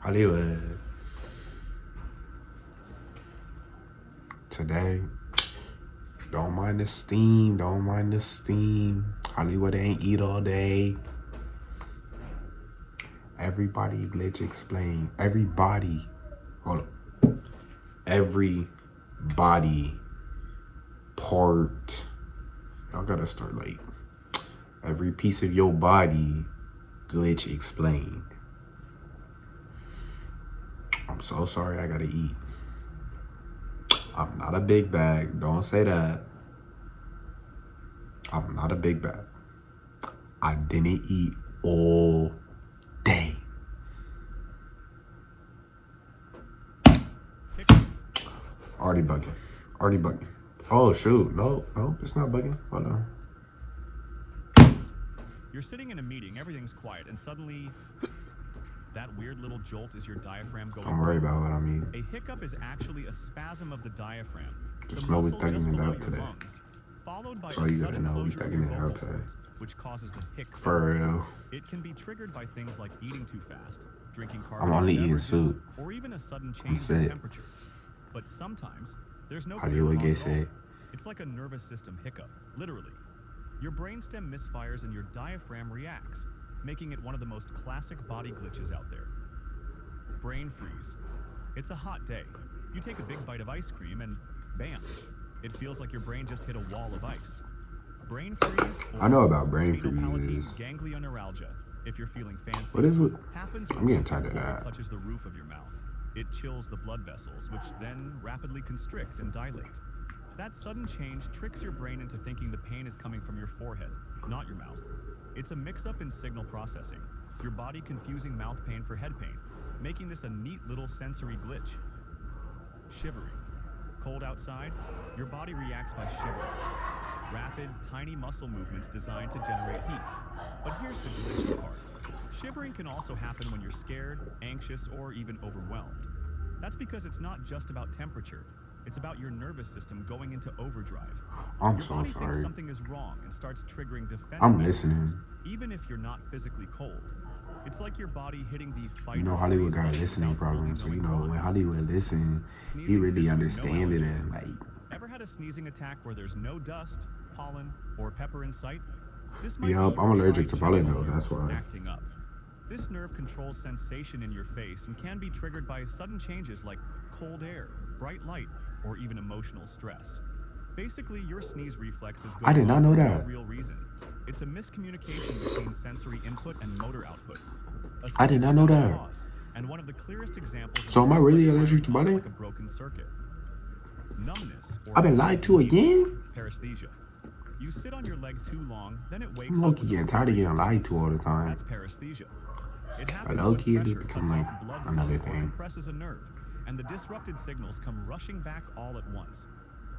Hollywood. Today, don't mind the steam. Don't mind the steam. Hollywood ain't eat all day. Everybody glitch explain. Everybody. Hold on. Every body part. Y'all gotta start like every piece of your body glitch explained. I'm so sorry I gotta eat. I'm not a big bag. Don't say that. I'm not a big bag. I didn't eat all day. Already bugging. Already bugging. Oh, shoot. No, it's not bugging. Hold on. You're sitting in a meeting, everything's quiet, and suddenly that weird little jolt is your diaphragm going. Don't worry about what I mean. A hiccup is actually a spasm of the diaphragm. Just know we're thugging it out today. Lungs, followed by so you gotta know we're thugging it out today. Which causes the hic. For real. It can be triggered by things like eating too fast, drinking carbonated I'm only eating beverages, soup. or even a sudden change in temperature. But sometimes there's no clear cause at all. It's like a nervous system hiccup, literally. Your brainstem misfires and your diaphragm reacts, making it one of the most classic body glitches out there. Brain freeze. It's a hot day. You take a big bite of ice cream and bam, it feels like your brain just hit a wall of ice. Brain freeze. I know about brain freeze. Ganglioneuralgia, if you're feeling fancy. What is it? Happens I'm when getting tired of that. touches the roof of your mouth. It chills the blood vessels, which then rapidly constrict and dilate. That sudden change tricks your brain into thinking the pain is coming from your forehead, not your mouth. It's a mix-up in signal processing, your body confusing mouth pain for head pain, making this a neat little sensory glitch. Shivering. Cold outside, your body reacts by shivering. Rapid, tiny muscle movements designed to generate heat. But here's the glitchy part. Shivering can also happen when you're scared, anxious, or even overwhelmed. That's because it's not just about temperature. It's about your nervous system going into overdrive. I'm your so body sorry. thinks something is wrong and starts triggering defense I'm mechanisms, listening. even if you're not physically cold. It's like your body hitting the fight. You know, Hollywood got a listening problem, so you know when Hollywood listen, he really understand it and like. Ever had a sneezing attack where there's no dust, pollen, or pepper in sight? This might Yup, be I'm allergic to pollen trigeminal though. That's why. acting up. This nerve controls sensation in your face and can be triggered by sudden changes like cold air, bright light, or even emotional stress. Basically, your sneeze reflex is going I did not off know for that. no real reason. It's a miscommunication between sensory input and motor output. I did not know that. Cause, and one of the clearest examples. So am I really reflex allergic to firing off pollen? like a broken circuit. Numbness. Or I've been lied to again? Paresthesia. You sit on your leg too long, then it I'm wakes up. low-key getting tired of getting lied to all the time. That's paresthesia. It happens when low-key, it pressure just cuts become off like blood another flow or thing. compresses a nerve, and the disrupted signals come rushing back all at once.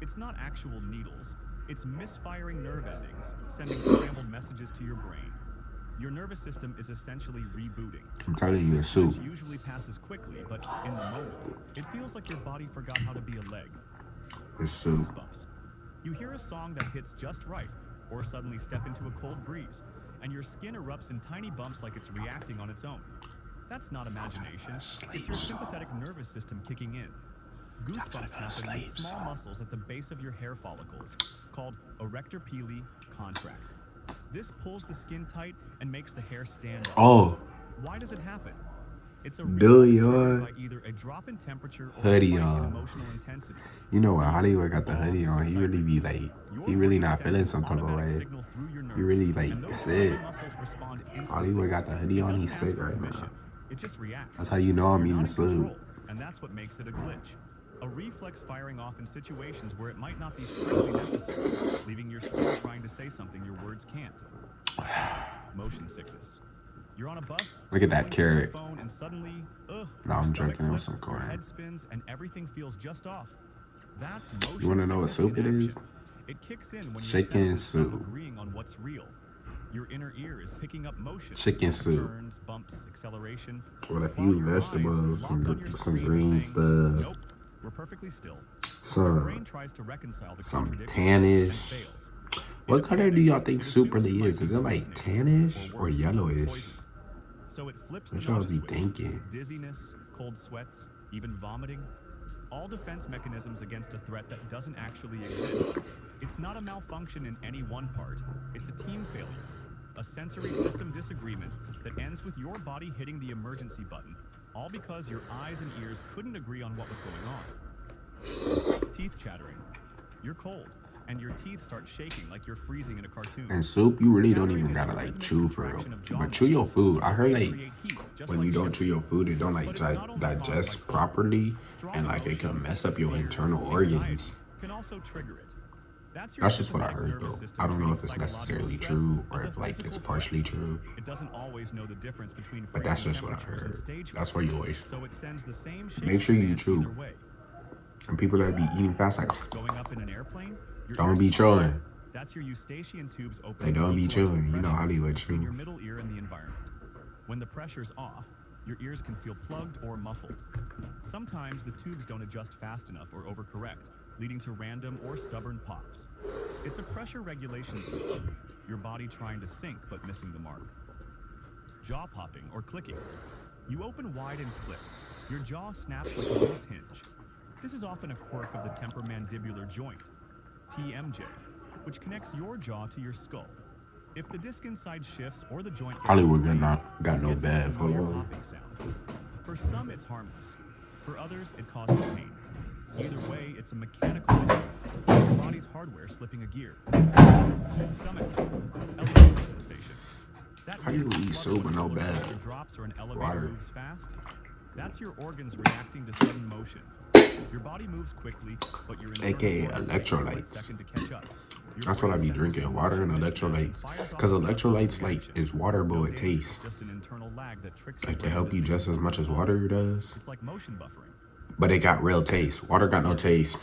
It's not actual needles. It's misfiring nerve endings, sending scrambled messages to your brain. Your nervous system is essentially rebooting. I'm telling you, it's This soup. glitch usually passes quickly, but in the moment, it feels like your body forgot how to be a leg. It's soup. Goosebumps. You hear a song that hits just right, or suddenly step into a cold breeze, and your skin erupts in tiny bumps like it's reacting on its own. That's not imagination. It's your sympathetic nervous system kicking in. Goosebumps happen when small muscles at the base of your hair follicles, called erector pili, contract. This pulls the skin tight and makes the hair stand up. Oh, Why does it happen? It's a Billy reflex triggered on. by either a drop in temperature or Hoodie a spike in on. emotional intensity. you know when Hollywood got the hoodie on, he really be like, he really not feeling some type of way. He really like sick. Hollywood got the hoodie on, he's sick right now. It just reacts. That's how you know I'm You're eating not in soup. control, and that's what makes it a glitch. A reflex firing off in situations where it might not be strictly necessary, leaving your skin trying to say something your words can't. Motion sickness. You're on a bus. Look at that scrolling through your carrot. phone, and suddenly, No, your I'm stomach joking with flips, some your corn. head spins, and everything feels just off. That's motion You wanna know what sickness soup in it is? action. It kicks in when your Chicken senses stop soup. agreeing on what's real. Your inner ear is picking up motion. Chicken soup. Turns, bumps, acceleration. With a while few your eyes, vegetables, locked on your some screen, are green saying, stuff, Nope, we're perfectly still. Your brain some tries to reconcile the some contradiction and tannish. fails. What color do y'all think It soup assumes really you might is? be Is it like hallucinating, tannish or worse, yellowish? poison. So it flips the What y'all nausea be switch. thinking? Dizziness, cold sweats, even vomiting. All defense mechanisms against a threat that doesn't actually exist. It's not a malfunction in any one part. It's a team failure. A sensory system disagreement that ends with your body hitting the emergency button, all because your eyes and ears couldn't agree on what was going on. Teeth chattering. You're cold, and your teeth start shaking like you're freezing in a cartoon. And soup, you really don't Chattering even is a gotta like rhythmic chew for real. contraction of jaw But chew your muscles food. I that heard like create heat, just when like you don't shivering. chew your food, it don't like But it's not only caused by digest food. properly, Strong and like it can emotions, mess up your fear, internal anxiety organs. can also trigger it. That's your That's just what I sympathetic heard though. nervous system I don't know treating if it's psychological necessarily stress true or as a if like physical it's threat. partially true. It doesn't always know the difference between But that's freezing just what I temperatures and heard. stage That's fright, why you always so it sends the same shaky make sure you command chew. either way. And people that be eating fast, like Going up in an airplane, your don't ears be pop. chewing. That's your eustachian tubes They opening don't to be equalize the chewing. You know pressure Hollywood between your chew. middle ear and the environment. When the pressure's off, your ears can feel plugged or muffled. Sometimes the tubes don't adjust fast enough or overcorrect, leading to random or stubborn pops. It's a pressure regulation glitch, your body trying to sync but missing the mark. Jaw popping or clicking. You open wide and click. Your jaw snaps like a loose hinge. This is often a quirk of the temporomandibular joint, TMJ, which connects your jaw to your skull. If the disc inside shifts or the joint gets Hollywood inflamed, got you no get that bad familiar photo. popping sound. For some, it's harmless. For others, it causes pain. Either way, it's a mechanical issue. It's your body's hardware slipping a gear. Stomach drop, elevator sensation. That How you weird gonna eat flutter soup when with a no roller bed? coaster drops or an elevator Water. moves fast? That's your organs reacting to sudden motion. Your body moves quickly, but your internal AKA organs take a split electrolytes. second to catch up. Your That's what I brain be senses the drinking, water and motion mismatch and electrolytes. fires off Cause a gut-level electrolytes like reaction. is water, but No with danger, taste. just an internal lag that tricks your Like to brain help into you thinking just as much as something's water off. does. It's like motion buffering. But it got real taste. Water got no taste.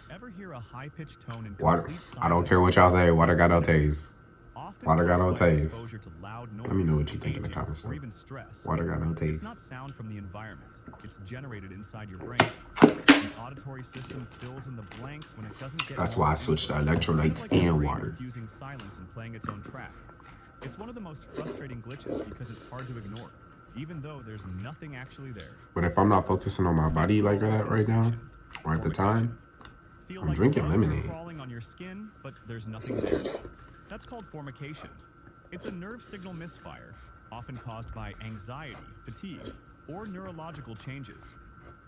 Ever hear a high-pitched tone in Water. complete silence? I don't care what y'all say. Water got no That's tinnitus. taste. Often Water got caused no by taste. exposure to loud noise, Let me know what you think in the aging, comments. or even stress. Water got no It's taste. not sound from the environment. It's generated inside your brain. The auditory system fills in the blanks when it doesn't get That's why I normal switched to input. Kind of electrolytes like your and brain water. refusing silence and playing its own track. It's one of the most frustrating glitches because it's hard to ignore, even though there's nothing actually there. But if I'm not focusing on my body like that right now, or at the time, Feel I'm like drinking bugs are lemonade. crawling on your skin, but there's nothing there. That's called formication. It's a nerve signal misfire, often caused by anxiety, fatigue, or neurological changes.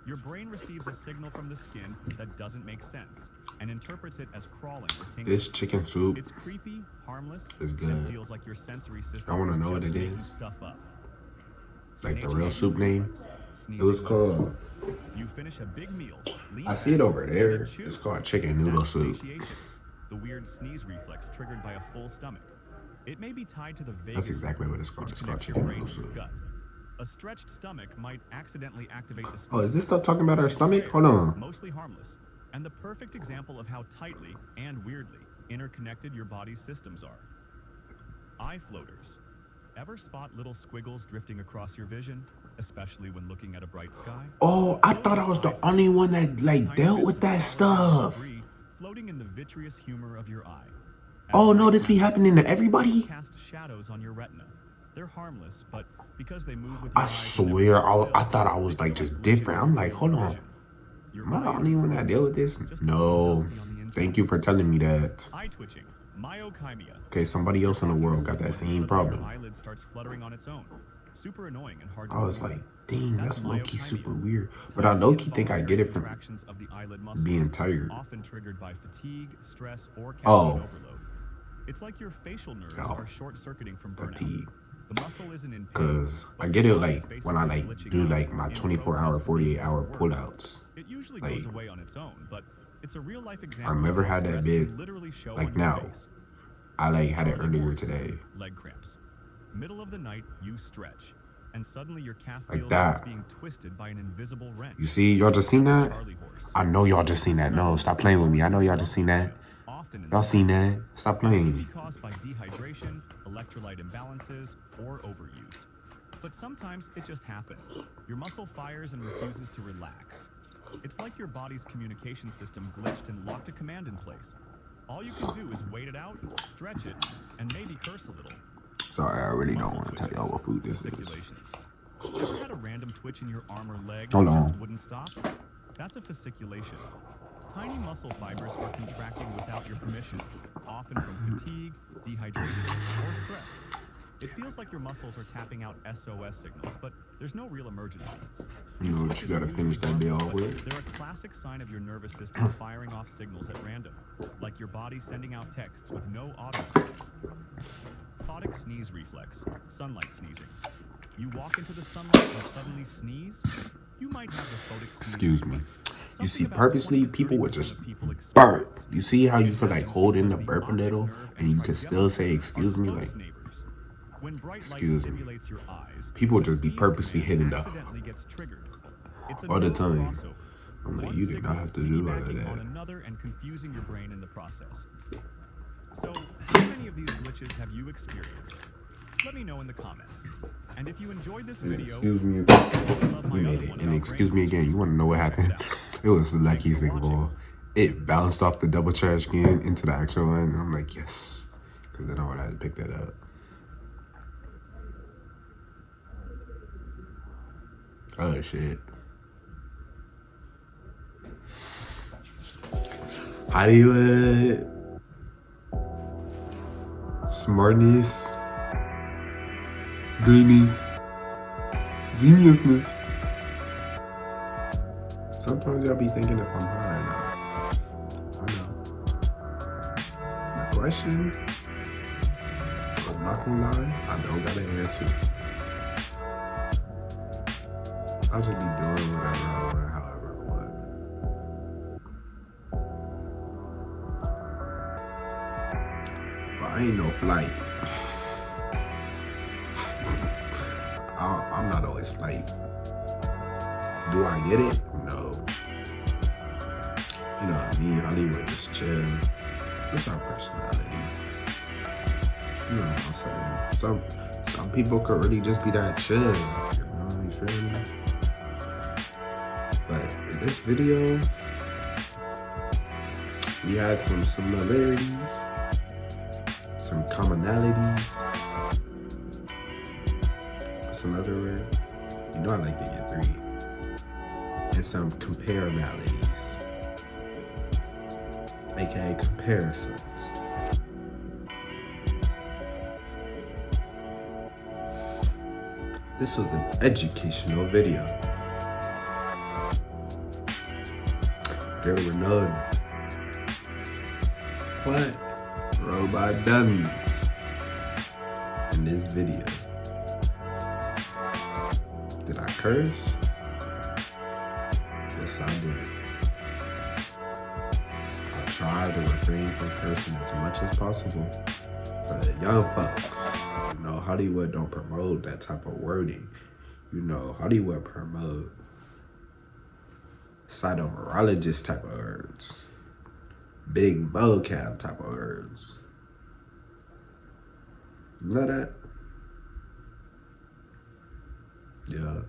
Your brain receives a signal from the skin that doesn't make sense and interprets it as crawling or tingling. this chicken soup It's creepy, harmless, is and good. it feels like your sensory system I wanna is know what just it making is. stuff up. Like the Snatching real at soup your name. reflex, It sneezing was when called. full. You finish a big meal. Lean I see it back, over and there. then chew. It's called chicken noodle That's soup. satiation, the weird sneeze reflex triggered by a full stomach. It may be tied to the vagus That's exactly nerve, what it's called. which It's called connects your chicken brain noodle to your soup. gut. A stretched stomach might accidentally activate the Oh, sneeze is this signal. stuff talking about our It's stomach? rare, Hold on. mostly harmless, and the perfect example of how tightly and weirdly interconnected your body's systems are. Eye floaters. Ever spot little squiggles drifting across your vision, especially when looking at a bright sky? Oh, I Those thought are I was the eye only one floaters, that like tiny dealt bits with of that polymer and stuff. debris floating in the vitreous humor of your eye. As Oh no, light this be passes happening to through, everybody? these cast shadows on your retina. They're harmless, but because they move with your I eyes and never swear, sit still, I thought I they was like feel just glitches different. in I'm your like, field hold of on. vision. Your Am I the eye only isn't one that broken, deal with this? just a little No. dusty on the inside. Thank you for telling me that. Eye twitching, myokymia. Okay, somebody else in the Talking to world got someone that and same suddenly problem. Your eyelid starts fluttering on its own. Super annoying and hard to I was ignore. like, dang, That's that's low-key myokymia. super weird. But I Tiny low-key think I involuntary get it from contractions of the eyelid muscles, being tired. often triggered by fatigue, stress, or caffeine Oh. overload. It's like your facial nerves Oh. are short-circuiting from burnout. Fatigue. The muscle isn't in pain, Cause but I get your it body's like when I basically like glitching do out like my in 24-hour, protest to being 48-hour overworked. pullouts. It usually Like, goes away on its own, but it's a real-life example never of how had that stress big, can literally show like on your now. face. I like had it Charlie earlier horse, today. leg cramps. Middle of the night, you stretch, and suddenly your calf Like feels like it's that. being twisted by an invisible wrench. You see, y'all just seen That's a that? Charlie horse. I know y'all just seen that. No, stop playing with me. I know y'all just seen that. Often in Y'all the seen legs. that? Stop It can be playing. caused by dehydration, electrolyte imbalances, or overuse. But sometimes it just happens. Your muscle fires and refuses to relax. It's like your body's communication system glitched and locked a command in place. All you can do is wait it out, stretch it, and maybe curse a little. Sorry, I really don't Muscle want to tell twitches, y'all what food this is. fasciculations. Ever had a random twitch in your arm or leg Hold that just on. wouldn't stop? That's a fasciculation. Tiny muscle fibers are contracting without your permission, often from fatigue, dehydration, or stress. It feels like your muscles are tapping out SOS signals, but there's no real emergency. You These know what twitches you are gotta usually finish that day harmless, off but with? they're a classic sign of your nervous system firing off signals at random, like your body sending out texts with no autocorrect. Photic sneeze reflex, sunlight sneezing. You walk into the sunlight and suddenly sneeze? You might have the photic sneeze Excuse me. reflex. You see, Something about purposely 20 to people would 30% just of people burp. experience. You see how you It could like happens hold in because the the burp a optic little nerve and you could still trigeminal say nerve excuse are me? close Like, neighbors. When bright light excuse me. stimulates your eyes, People the just be sneeze purposely command hitting the accidentally gets triggered. It's a all the nerve time. crossover. I'm like, One you did not signal have to do all of piggybacking on that. another and confusing your brain in the process. So, how many of these glitches have you experienced? Let me know in the comments. And if you enjoyed this And video, excuse me, you probably love we my made other it. one And about excuse brain me again, glitches. you want to know what Go check happened? it out. It was the Thanks luckiest for thing of watching. all. It bounced off the double trash can into the actual one. And I'm like, yes. Because then I would have to pick that up. Oh, shit. Hollywood. Smartness. Greenness. Geniusness. Sometimes y'all be thinking if I'm high or not. I know. The question, I'm not gonna lie, I don't got an answer. I'll just be doing whatever I want, however I want. But I ain't no flight. I'm not always flight. Do I get it? No. You know, me and Hollywood just chill. That's our personality. You know what I'm saying? Some people could really just be that chill. You know, you feel me? But in this video, we had some similarities, some commonalities. What's another word? You know I like to get 3. And some comparinalities, aka comparisons. This was an educational video. There were none but robot dummies in this video. Did I curse? Yes, I did. I tried to refrain from cursing as much as possible for the young folks. You know, Hollywood don't promote that type of wording. You know, Hollywood promote cytomologist type of words. Big vocab type of words. You know that? Yeah.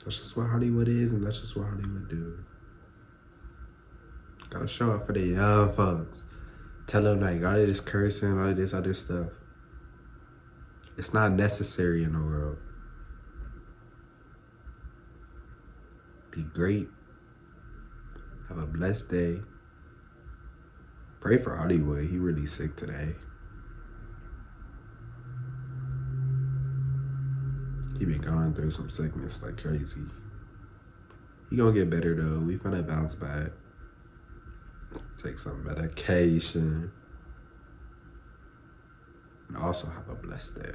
That's just what Hollywood is, and that's just what Hollywood do. Gotta show up for the young folks. Tell them like all of this cursing, all of this other stuff. It's not necessary in the world. Be great. Have a blessed day. Pray for Hollywood. He really sick today. He been going through some sickness like crazy. He gonna get better though. We finna bounce back. Take some medication. And also have a blessed day.